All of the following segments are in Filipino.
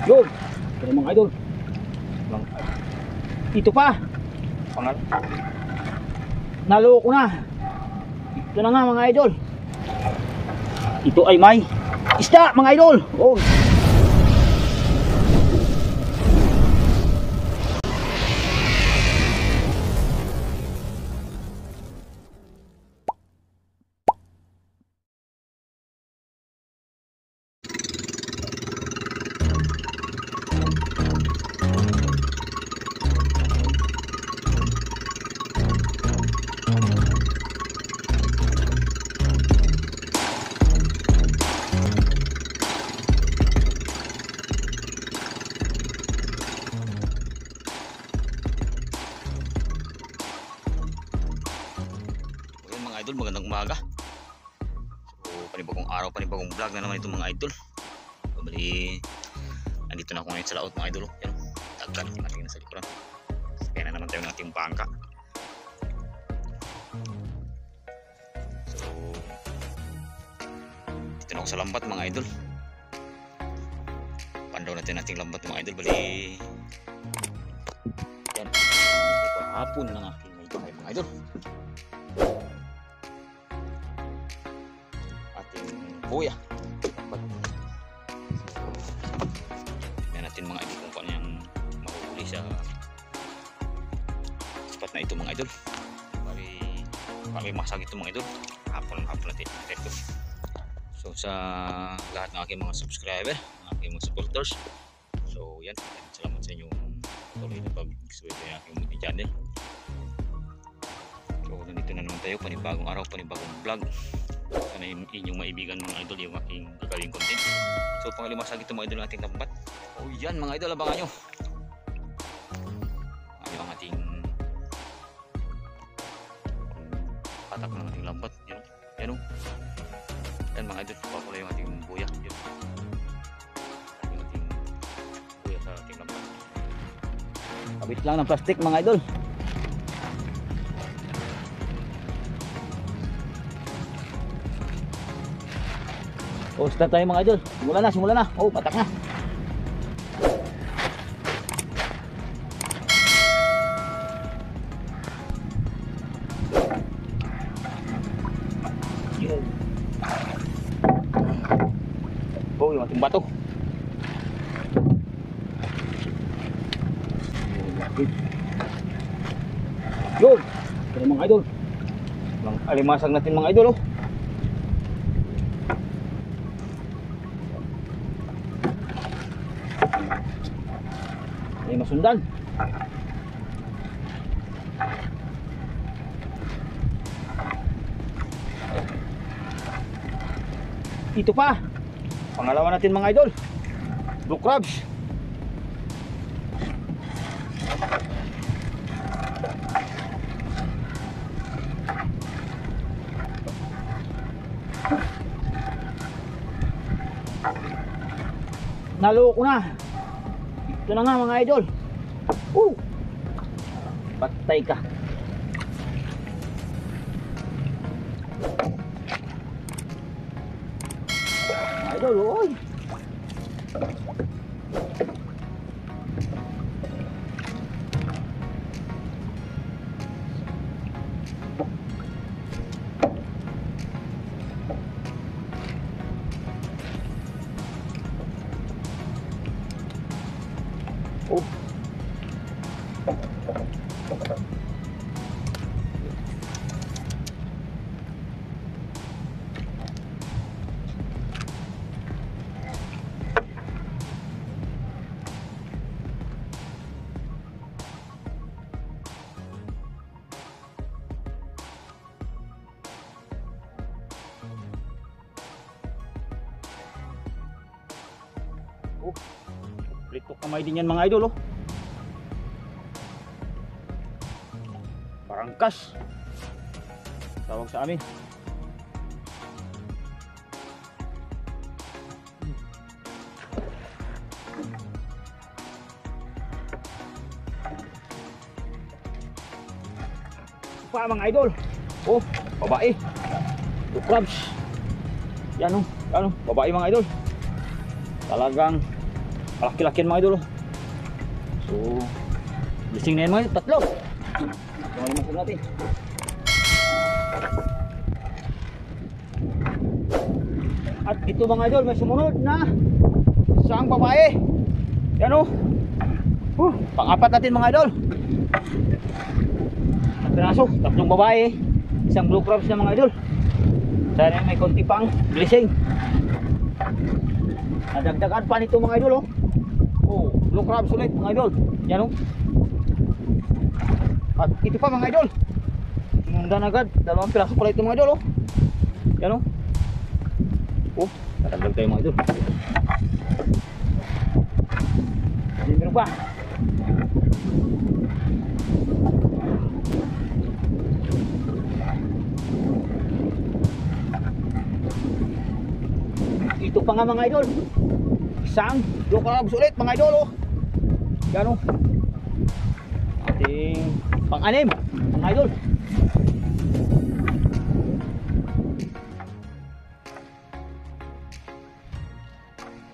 Yun. Pero mga idol. Ito pa. Naloko na. Ito na nga mga idol. Ito ay may isda mga idol. Oh. Idol, magandang umaga. So, panibagong araw, panibagong vlog na naman ito mga idol. So, bali, andito na ako ngayon sa laot mga idol. Yan, tagkan, yung ating nasa likuran. Kaya na naman tayo ng ating bangka. So, dito na ako sa lambat mga idol. Pandaw natin ating lambat mga idol. Bali, yan, ito hapon ng aking mga idol. Buya. Tignan natin mga idol kung kanyang mahuhuli sa spot na ito mga idol. Bali masag ito mga idol. Hapon natin ito. So sa lahat ng aking mga subscriber, ng aking mga supporters. So yan, salamat sa inyong tuloy na pag-subscribe sa aking mga channel. So nandito na naman tayo, panibagong araw, panibagong vlog. Sana inyong maibigan mga idol yung aking gagawing content. So pangalimasag ito mga idol ng ating lambat. O yan mga idol, abangan nyo. Ano ang ating patak ng ating lambat. Yan o. Yan mga idol, papula yung ating buya. Yan. Yung ating buya sa ating lambat. Kabit lang ng plastic mga idol. Oh, start tayo mga idol. Simula na. Oh, patak na. Oh, yung ating bato. Yun. Ito mga idol. Alimasag natin mga idol, oh. May masundan. Ito pa. Pangalawa natin mga idol. Blue crabs. Naloko na. Ito na nga mga idol. Patay ka. Mga idol, oy. Oh. Oh. Plito kamay din yan mga idol, oh. Parangkas tawag sa amin. Pa mga idol, oh, babae, blue crabs. Yan, oh, babae mga idol. Talagang Laki-laki mga idol. So, gising na yan mga idol. Tatlo. So, malimasag natin. At ito mga idol, may sumunod na isang babae. Yan o. Pang-apat natin mga idol. Ang piraso, tatlong babae, isang blue crabs na mga idol. Sana may konti pang blessing. Nadagdagan pa nito mga idol. Blue crabs ulit mga idol. Yan o. At ito pa mga idol, sinundan agad, dalawang piraso pala ito mga idol. Yan o. Tatagdag tayo mga idol. Meron pa. Ito pa nga mga idol, isang blue crabs ulit mga idol. Yan o. Ating pang-anim mga idol.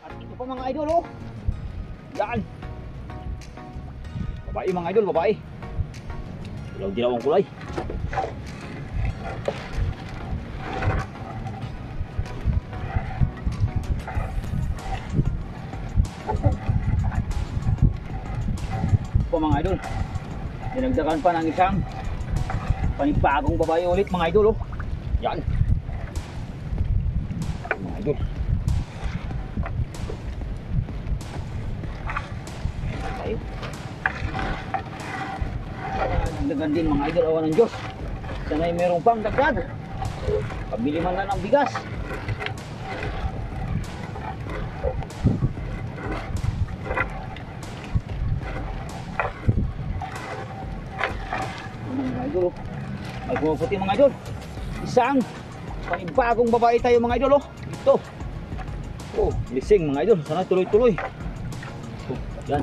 At ito pa mga idol. Yan. Babae mga idol, babae. Dilaw-dilaw ang kulay. Po mga idol, dinagdagan pa ng isang panibagong babae ulit mga idol. Yan mga idol. Okay. Dagdagan din mga idol, awan ng Diyos. Sana'y merong pang dagdag. Pabili man na ng bigas. Ay pumuputi mga idol. Isang panibagong babae tayo mga idol. Ito. Lising mga idol. Sana tuloy-tuloy. Yan.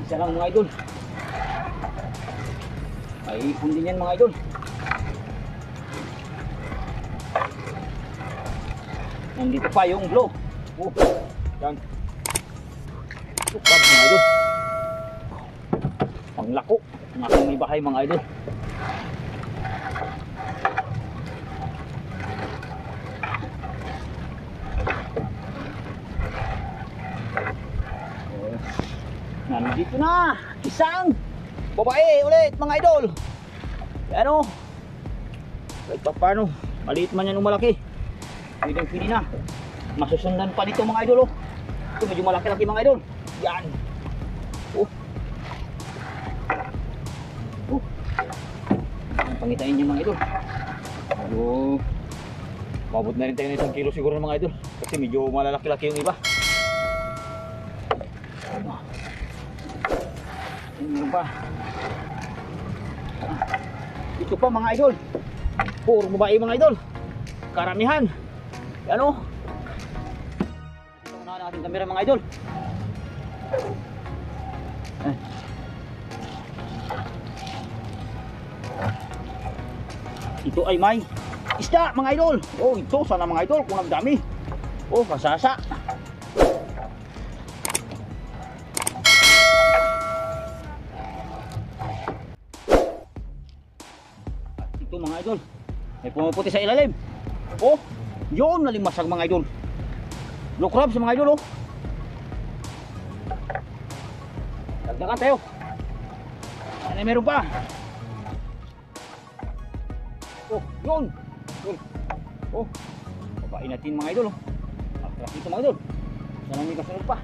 Isa lang mga idol. Ay ipon din yan mga idol. Nandito pa yung glow. Yan. Lukab mga idol. Panglako ng aking may bahay mga idol. Nandito na isang babae ulit mga idol. Ano? Kahit pa paano, maliit man yan o malaki, pwede na. Masusundan pa nito mga idol. Ito medyo malaki-laki mga idol. Yan. Ang pangitain niya mga idol. Mabot na rin tayo ng 1 kilo siguro mga idol. Kasi medyo malalaki-laki yung iba. Ano pa? Ito pa mga idol. Puro babae mga idol. Karamihan. Yan o. Unahan natin kamera mga idol. Ito ay may isda mga idol. Ito sana mga idol kung nagdami. Kasasa. Ito mga idol, may pumuputi sa ilalim. Yun, nalimasag mga idol. Blue crabs mga idol. Dagdagan tayo. Ano meron pa? Yun. Babae natin mga idol. Atras ito mga idol. Sana may kasunod pa.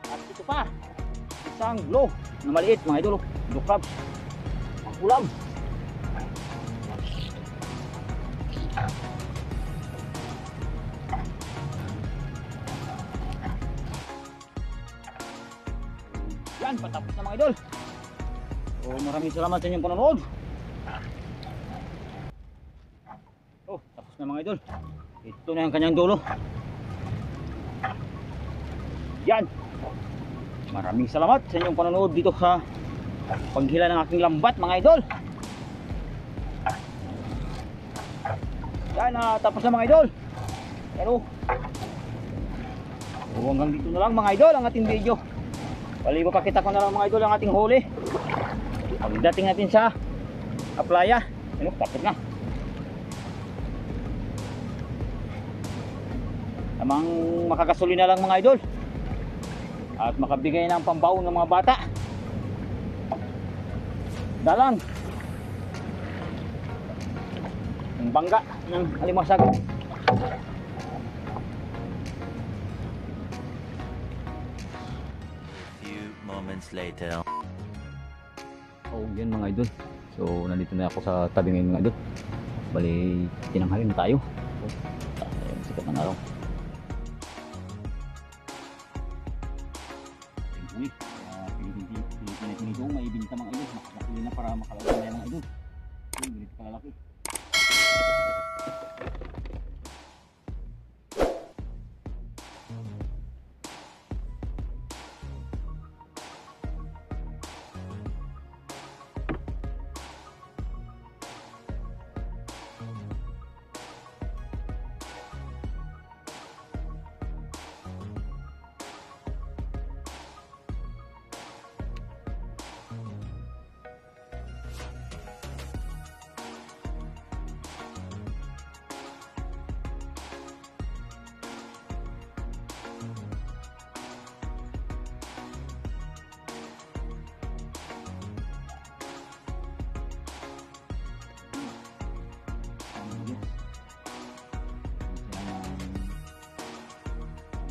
At ito pa, isang glow na maliit mga idol. Blue crabs. Ang ulam. Yan, patapos na mga idol. Maraming salamat sa inyong panonood. na mga idol. Ito na yung kanyang dulo. Yan. Maraming salamat sa inyong panonood dito sa paghila ng aking lambat mga idol. Yan, tapos na mga idol. Pero hanggang dito na lang mga idol ang ating video. Bali mapakita ko na lang mga idol ang ating huli. Pagdating natin sa playa, ano, tapos na. Tamang makakasuli na lang mga idol. At makabigay ng pambaon ng mga bata. Dalang ang bangga ng alimasag. Few moments later. Oh, yan mga idol. So, nandito na ako sa tabi ngayon mga idol. Bali, tinanghali na tayo. Ayun, sikat ng araw. Ayun, Pilipinas nito, maibinta mga idol. Makakasuli na para makalala na mga idol. Ayun, ganito kalalaki.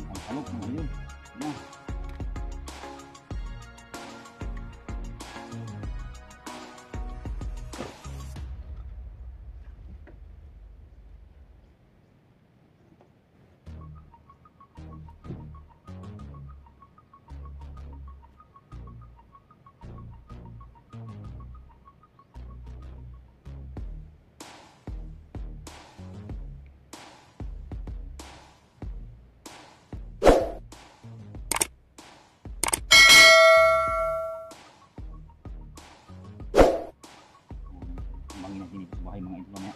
Ang kalok mga idol. Yan. Bangin natin ito sa bahay mga idol mamaya.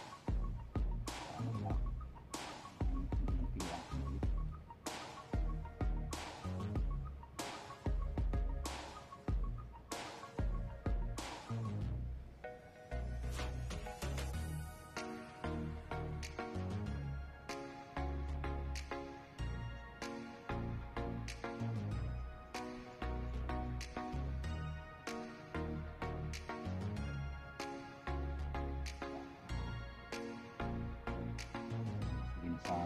Sa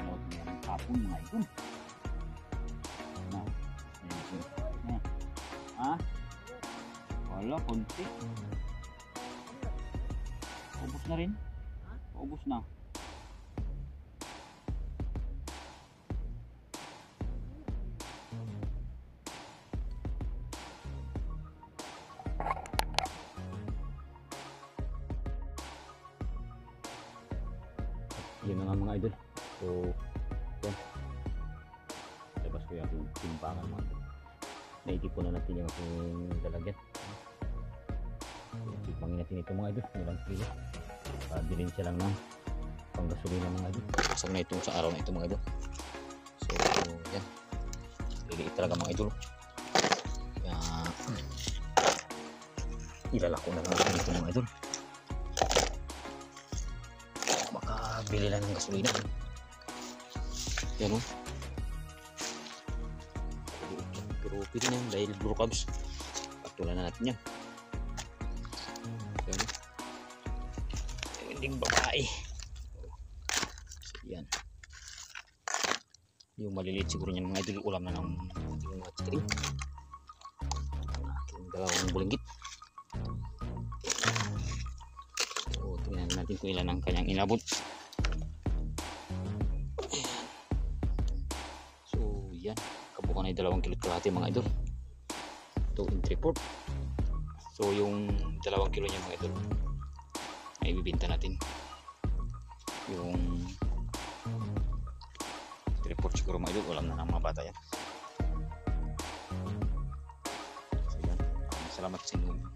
loob ng hapon mga idol. Ha? Wala, konti. Ubus na rin? Ubus na. Yan na nga mga idol. So, yan. Labas ko yung aking timbangan mga idol. Naitipon na natin yung aking lalagyan. Tipangin natin ito mga idol. Ilang kilo. Bilhin siya lang ng panggasolina mga idol. Pasok na ito sa araw na ito mga idol. So, yan. Liliit talaga mga idol. Kaya, ilalako na lang natin ito mga idol. Bili lang ng gasolina. Yan o. Pero pili na yan dahil blue cabs. Patulan na natin yan. Yan o. Yan ding babae. Yan. Yung maliliit siguro niyan mga idol. Ulam na ng mga chikiring. Ating dalawang bulinggit. So tingnan natin kung ilan ang kanyang inabot. Yan, kabukan ay 2 kilo kalahati mga idol. Ito in 3/4. So yung 2 kilo niya mga idol ay bibenta natin yung report siguro mga idol, alam na ng mga bata yan. So yan, salamat sa inyo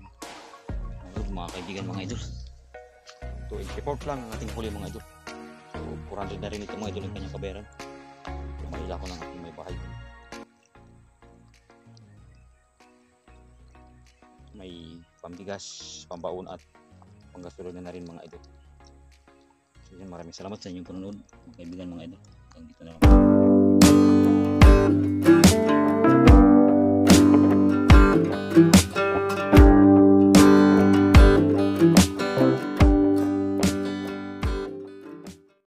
mga kaibigan mga idol. So report lang ang ating huli mga idol. So 400 na rin ito mga idol yung kanyang kabayaran. So malila ko ng ating may bahay. May pambigas, pambaon at panggasolina na rin mga idol. So yan, maraming salamat sa inyong panonood mga kaibigan mga idol. Hanggang dito na lang.